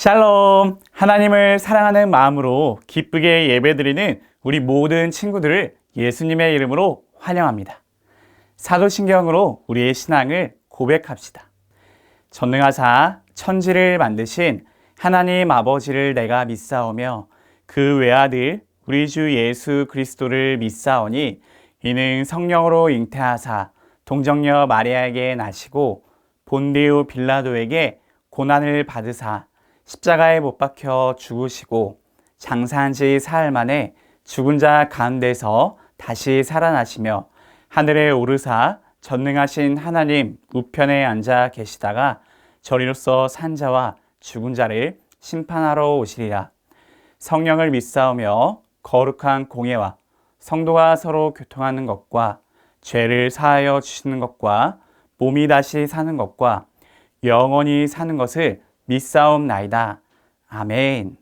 샬롬! 하나님을 사랑하는 마음으로 기쁘게 예배드리는 우리 모든 친구들을 예수님의 이름으로 환영합니다. 사도신경으로 우리의 신앙을 고백합시다. 전능하사 천지를 만드신 하나님 아버지를 내가 믿사오며 그 외아들 우리 주 예수 그리스도를 믿사오니 이는 성령으로 잉태하사 동정녀 마리아에게 나시고 본디오 빌라도에게 고난을 받으사 십자가에 못 박혀 죽으시고 장사한 지 사흘 만에 죽은 자 가운데서 다시 살아나시며 하늘에 오르사 전능하신 하나님 우편에 앉아 계시다가 저리로서 산 자와 죽은 자를 심판하러 오시리라. 성령을 믿사오며 거룩한 공예와 성도가 서로 교통하는 것과 죄를 사하여 주시는 것과 몸이 다시 사는 것과 영원히 사는 것을 믿사옵나이다. 아멘.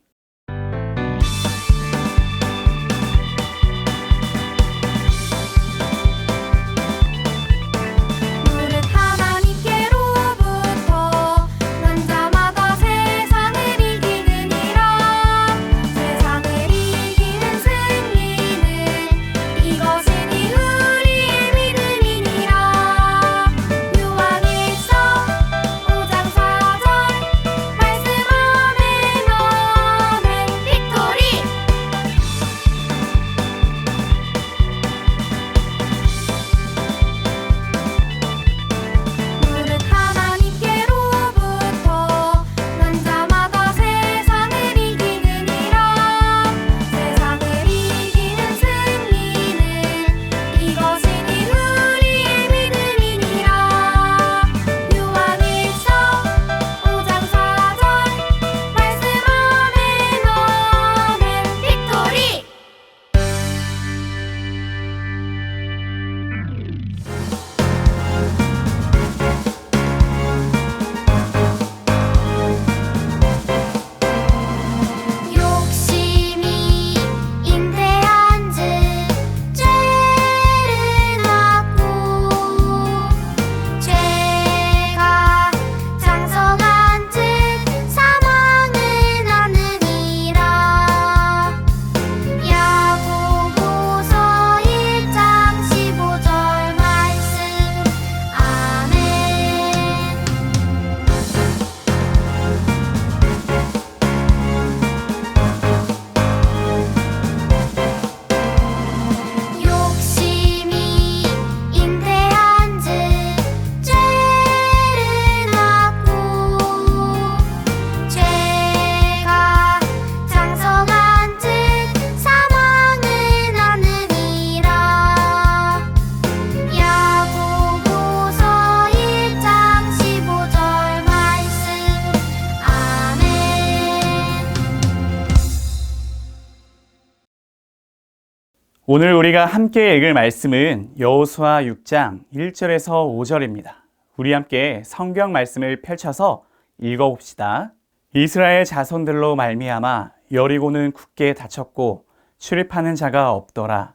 오늘 우리가 함께 읽을 말씀은 여호수아 6장 1절에서 5절입니다. 우리 함께 성경 말씀을 펼쳐서 읽어봅시다. 이스라엘 자손들로 말미암아 여리고는 굳게 닫혔고 출입하는 자가 없더라.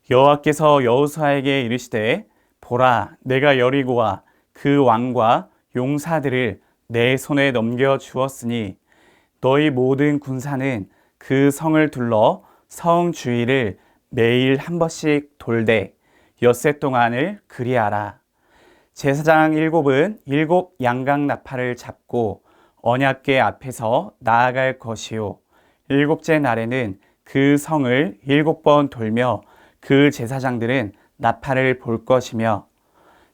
여호와께서 여호수아에게 이르시되 보라, 내가 여리고와 그 왕과 용사들을 내 손에 넘겨 주었으니 너희 모든 군사는 그 성을 둘러 성 주위를 매일 한 번씩 돌되 엿새 동안을 그리하라. 제사장 7은 7 양각 나팔을 잡고 언약궤 앞에서 나아갈 것이요 7째 날에는 그 성을 7번 돌며 그 제사장들은 나팔을 볼 것이며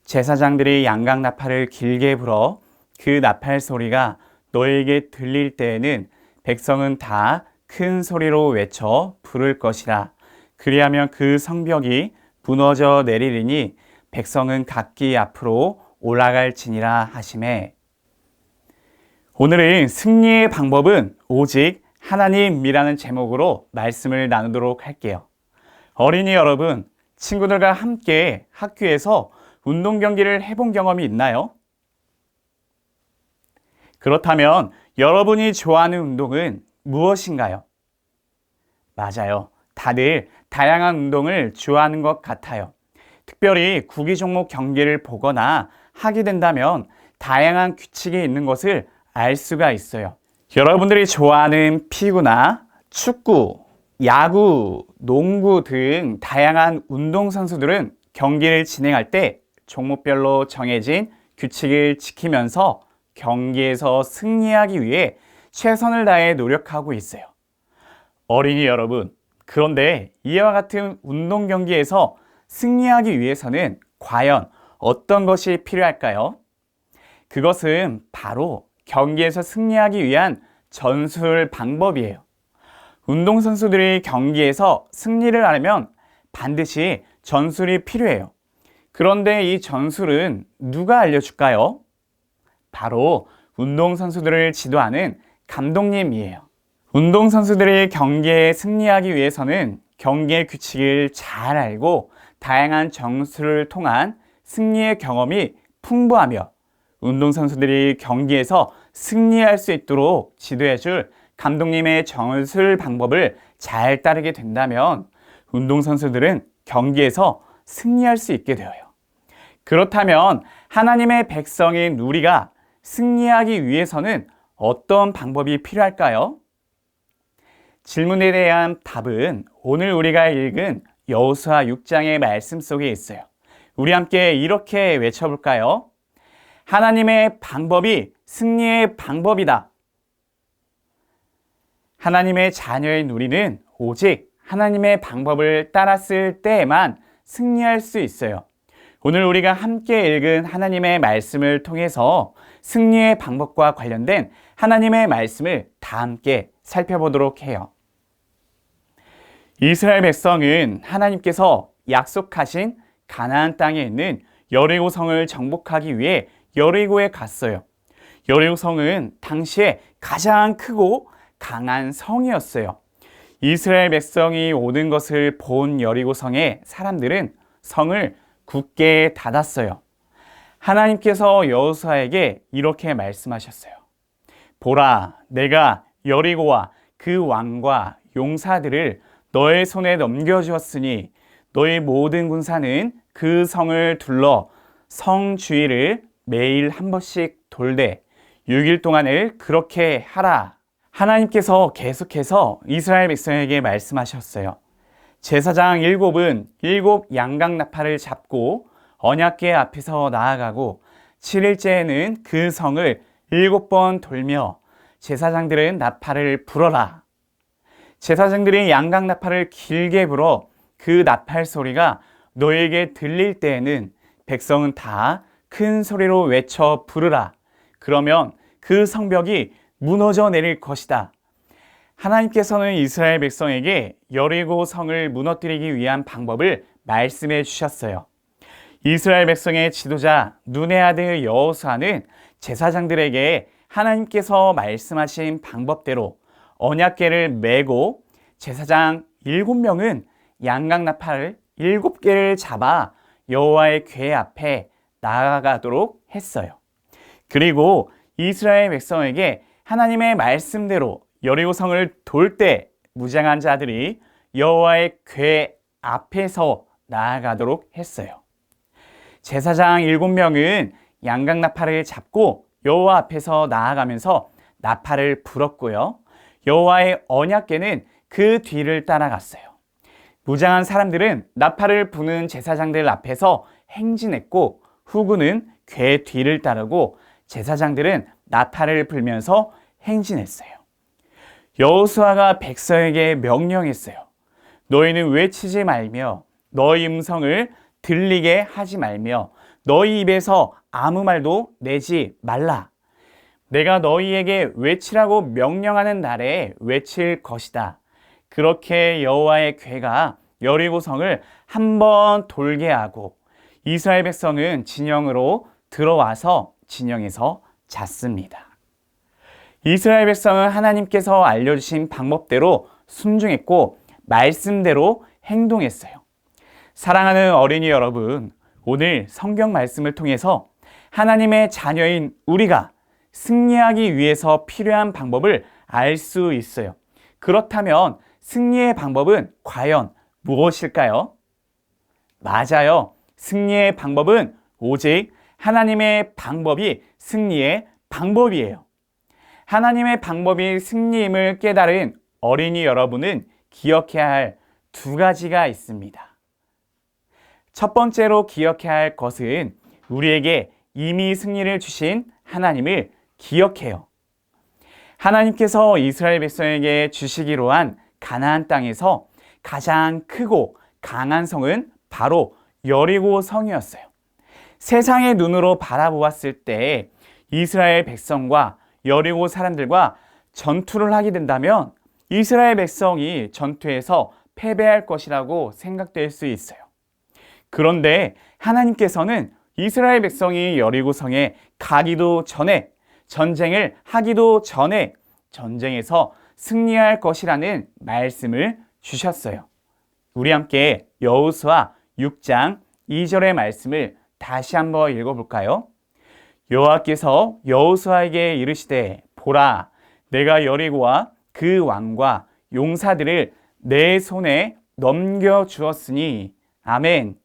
제사장들이 양각 나팔을 길게 불어 그 나팔 소리가 너에게 들릴 때에는 백성은 다 큰 소리로 외쳐 부를 것이라. 그리하면 그 성벽이 무너져 내리리니 백성은 각기 앞으로 올라갈지니라 하시매. 오늘은 승리의 방법은 오직 하나님이라는 제목으로 말씀을 나누도록 할게요. 어린이 여러분, 친구들과 함께 학교에서 운동 경기를 해본 경험이 있나요? 그렇다면 여러분이 좋아하는 운동은 무엇인가요? 맞아요. 다들 다양한 운동을 좋아하는 것 같아요. 특별히 구기 종목 경기를 보거나 하게 된다면 다양한 규칙이 있는 것을 알 수가 있어요. 여러분들이 좋아하는 피구나 축구, 야구, 농구 등 다양한 운동선수들은 경기를 진행할 때 종목별로 정해진 규칙을 지키면서 경기에서 승리하기 위해 최선을 다해 노력하고 있어요. 어린이 여러분, 그런데 이와 같은 운동 경기에서 승리하기 위해서는 과연 어떤 것이 필요할까요? 그것은 바로 경기에서 승리하기 위한 전술 방법이에요. 운동선수들이 경기에서 승리를 하려면 반드시 전술이 필요해요. 그런데 이 전술은 누가 알려줄까요? 바로 운동선수들을 지도하는 감독님이에요. 운동선수들이 경기에 승리하기 위해서는 경기의 규칙을 잘 알고 다양한 전술을 통한 승리의 경험이 풍부하며 운동선수들이 경기에서 승리할 수 있도록 지도해줄 감독님의 전술 방법을 잘 따르게 된다면 운동선수들은 경기에서 승리할 수 있게 되어요. 그렇다면 하나님의 백성인 우리가 승리하기 위해서는 어떤 방법이 필요할까요? 질문에 대한 답은 오늘 우리가 읽은 여호수아 6장의 말씀 속에 있어요. 우리 함께 이렇게 외쳐볼까요? 하나님의 방법이 승리의 방법이다. 하나님의 자녀인 우리는 오직 하나님의 방법을 따랐을 때에만 승리할 수 있어요. 오늘 우리가 함께 읽은 하나님의 말씀을 통해서 승리의 방법과 관련된 하나님의 말씀을 다 함께 살펴보도록 해요. 이스라엘 백성은 하나님께서 약속하신 가나안 땅에 있는 여리고성을 정복하기 위해 여리고에 갔어요. 여리고성은 당시에 가장 크고 강한 성이었어요. 이스라엘 백성이 오는 것을 본 여리고성의 사람들은 성을 굳게 닫았어요. 하나님께서 여호수아에게 이렇게 말씀하셨어요. 보라, 내가 여리고와 그 왕과 용사들을 너의 손에 넘겨주었으니 너의 모든 군사는 그 성을 둘러 성 주위를 매일 한 번씩 돌되 6일 동안을 그렇게 하라. 하나님께서 계속해서 이스라엘 백성에게 말씀하셨어요. 제사장 7은 7 양강나팔을 잡고 언약궤 앞에서 나아가고 7일째에는 그 성을 7번 돌며 제사장들은 나팔을 불어라. 제사장들이 양강나팔을 길게 불어 그 나팔 소리가 너에게 들릴 때에는 백성은 다 큰 소리로 외쳐 부르라. 그러면 그 성벽이 무너져 내릴 것이다. 하나님께서는 이스라엘 백성에게 여리고 성을 무너뜨리기 위한 방법을 말씀해 주셨어요. 이스라엘 백성의 지도자 눈의 아들 여호수아는 제사장들에게 하나님께서 말씀하신 방법대로 언약궤를 메고 제사장 7명은 양강나팔을 7개를 잡아 여호와의 궤 앞에 나아가도록 했어요. 그리고 이스라엘 백성에게 하나님의 말씀대로 여리고성을 돌 때 무장한 자들이 여호와의 궤 앞에서 나아가도록 했어요. 제사장 7명은 양강나팔을 잡고 여호와 앞에서 나아가면서 나팔을 불었고요. 여호와의 언약궤는 그 뒤를 따라갔어요. 무장한 사람들은 나팔을 부는 제사장들 앞에서 행진했고 후군은 궤 뒤를 따르고 제사장들은 나팔을 불면서 행진했어요. 여호수아가 백성에게 명령했어요. 너희는 외치지 말며 너희 음성을 들리게 하지 말며 너희 입에서 아무 말도 내지 말라. 내가 너희에게 외치라고 명령하는 날에 외칠 것이다. 그렇게 여호와의 궤가 여리고성을 한번 돌게 하고 이스라엘 백성은 진영으로 들어와서 진영에서 잤습니다. 이스라엘 백성은 하나님께서 알려주신 방법대로 순종했고 말씀대로 행동했어요. 사랑하는 어린이 여러분, 오늘 성경 말씀을 통해서 하나님의 자녀인 우리가 승리하기 위해서 필요한 방법을 알 수 있어요. 그렇다면 승리의 방법은 과연 무엇일까요? 맞아요. 승리의 방법은 오직 하나님의 방법이 승리의 방법이에요. 하나님의 방법이 승리임을 깨달은 어린이 여러분은 기억해야 할 두 가지가 있습니다. 첫 번째로 기억해야 할 것은 우리에게 이미 승리를 주신 하나님을 기억해요. 하나님께서 이스라엘 백성에게 주시기로 한 가나안 땅에서 가장 크고 강한 성은 바로 여리고 성이었어요. 세상의 눈으로 바라보았을 때 이스라엘 백성과 여리고 사람들과 전투를 하게 된다면 이스라엘 백성이 전투에서 패배할 것이라고 생각될 수 있어요. 그런데 하나님께서는 이스라엘 백성이 여리고 성에 가기도 전에, 전쟁을 하기도 전에 전쟁에서 승리할 것이라는 말씀을 주셨어요. 우리 함께 여호수아 6장 2절의 말씀을 다시 한번 읽어볼까요? 여호와께서 여호수아에게 이르시되 보라, 내가 여리고와 그 왕과 용사들을 내 손에 넘겨주었으니 아멘.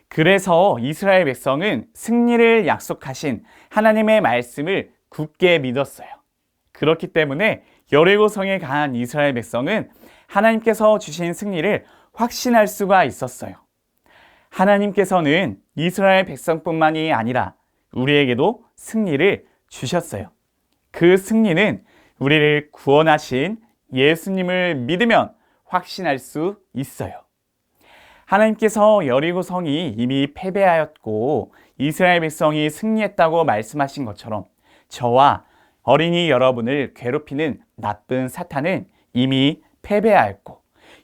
그래서 이스라엘 백성은 승리를 약속하신 하나님의 말씀을 굳게 믿었어요. 그렇기 때문에 여리고 성에 강한 이스라엘 백성은 하나님께서 주신 승리를 확신할 수가 있었어요. 하나님께서는 이스라엘 백성뿐만이 아니라 우리에게도 승리를 주셨어요. 그 승리는 우리를 구원하신 예수님을 믿으면 확신할 수 있어요. 하나님께서 여리고 성이 이미 패배하였고 이스라엘 백성이 승리했다고 말씀하신 것처럼 저와 어린이 여러분을 괴롭히는 나쁜 사탄은 이미 패배하였고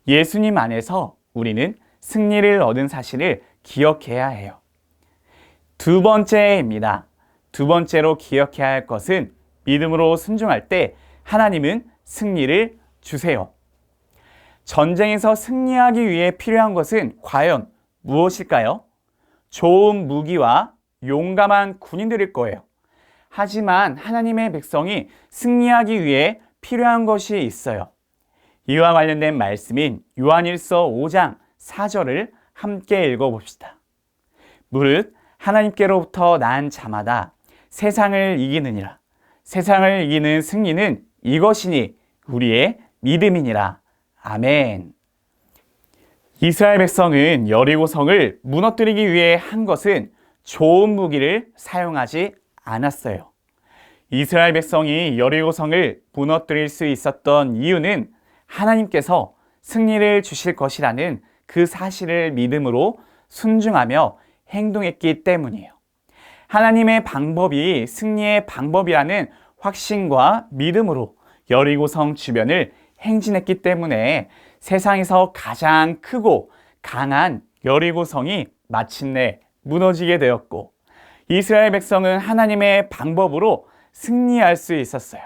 예수님 안에서 우리는 승리를 얻은 사실을 기억해야 해요. 두 번째입니다. 두 번째로 기억해야 할 것은 믿음으로 순종할 때 하나님은 승리를 주세요. 전쟁에서 승리하기 위해 필요한 것은 과연 무엇일까요? 좋은 무기와 용감한 군인들일 거예요. 하지만 하나님의 백성이 승리하기 위해 필요한 것이 있어요. 이와 관련된 말씀인 요한일서 5장 4절을 함께 읽어봅시다. 무릇 하나님께로부터 난 자마다 세상을 이기느니라. 세상을 이기는 승리는 이것이니 우리의 믿음이니라. 아멘. 이스라엘 백성은 여리고 성을 무너뜨리기 위해 한 것은 좋은 무기를 사용하지 않았어요. 이스라엘 백성이 여리고 성을 무너뜨릴 수 있었던 이유는 하나님께서 승리를 주실 것이라는 그 사실을 믿음으로 순종하며 행동했기 때문이에요. 하나님의 방법이 승리의 방법이라는 확신과 믿음으로 여리고 성 주변을 행진했기 때문에 세상에서 가장 크고 강한 여리고 성이 마침내 무너지게 되었고 이스라엘 백성은 하나님의 방법으로 승리할 수 있었어요.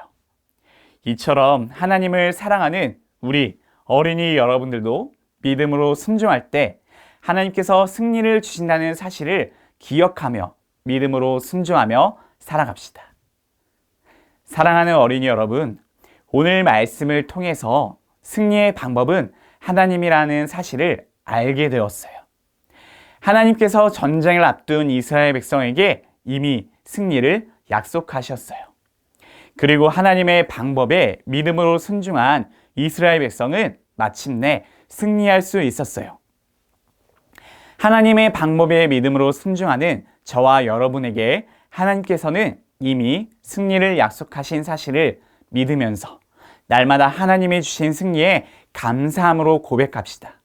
이처럼 하나님을 사랑하는 우리 어린이 여러분들도 믿음으로 순종할 때 하나님께서 승리를 주신다는 사실을 기억하며 믿음으로 순종하며 살아갑시다. 사랑하는 어린이 여러분, 오늘 말씀을 통해서 승리의 방법은 하나님이라는 사실을 알게 되었어요. 하나님께서 전쟁을 앞둔 이스라엘 백성에게 이미 승리를 약속하셨어요. 그리고 하나님의 방법에 믿음으로 순종한 이스라엘 백성은 마침내 승리할 수 있었어요. 하나님의 방법에 믿음으로 순종하는 저와 여러분에게 하나님께서는 이미 승리를 약속하신 사실을 믿으면서 날마다 하나님이 주신 승리에 감사함으로 고백합시다.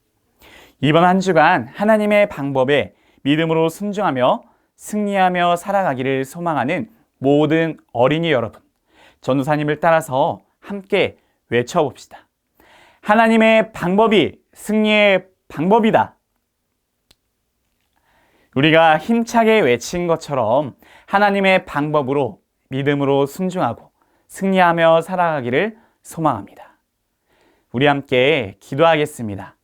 이번 한 주간 하나님의 방법에 믿음으로 순종하며 승리하며 살아가기를 소망하는 모든 어린이 여러분, 전도사님을 따라서 함께 외쳐봅시다. 하나님의 방법이 승리의 방법이다. 우리가 힘차게 외친 것처럼 하나님의 방법으로 믿음으로 순종하고 승리하며 살아가기를 소망합니다. 우리 함께 기도하겠습니다.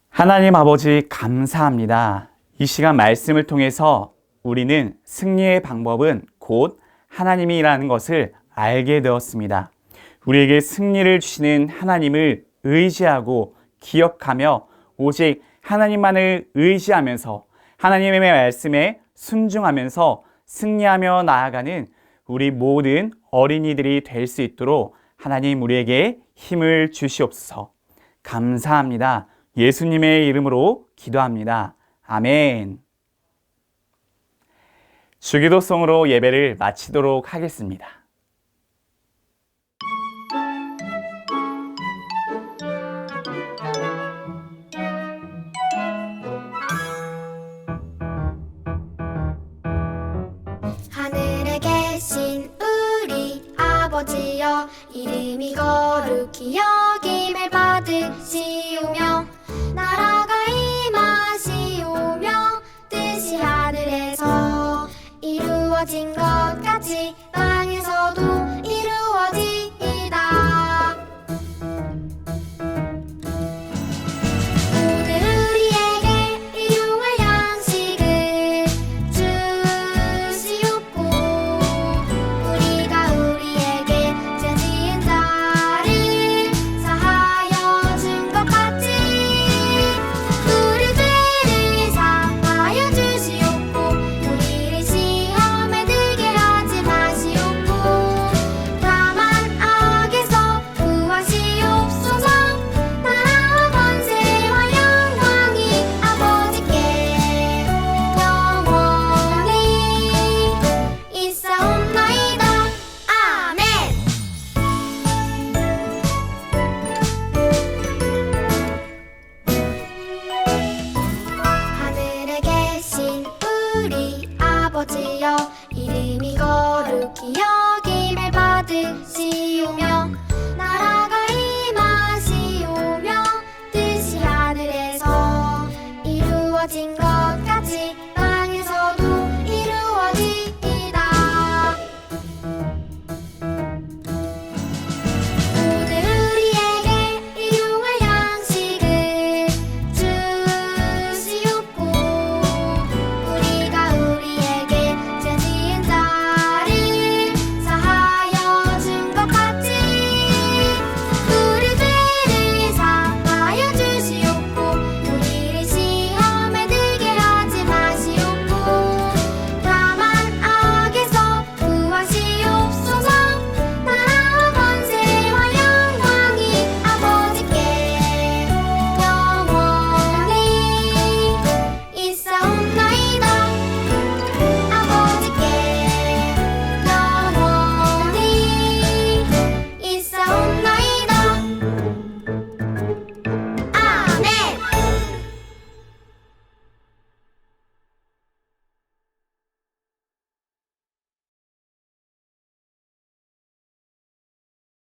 하나님 아버지 감사합니다. 이 시간 말씀을 통해서 우리는 승리의 방법은 곧 하나님이라는 것을 알게 되었습니다. 우리에게 승리를 주시는 하나님을 의지하고 기억하며 오직 하나님만을 의지하면서 하나님의 말씀에 순종하면서 승리하며 나아가는 우리 모든 어린이들이 될 수 있도록 하나님 우리에게 힘을 주시옵소서. 감사합니다. 예수님의 이름으로 기도합니다. 아멘. 주기도송으로 예배를 마치도록 하겠습니다. 하늘에 계신 우리 아버지여, 이름이 거룩히 여김을 받으시오며, 나라가 임하시오며, 뜻이 하늘에서 이루어진 것 같이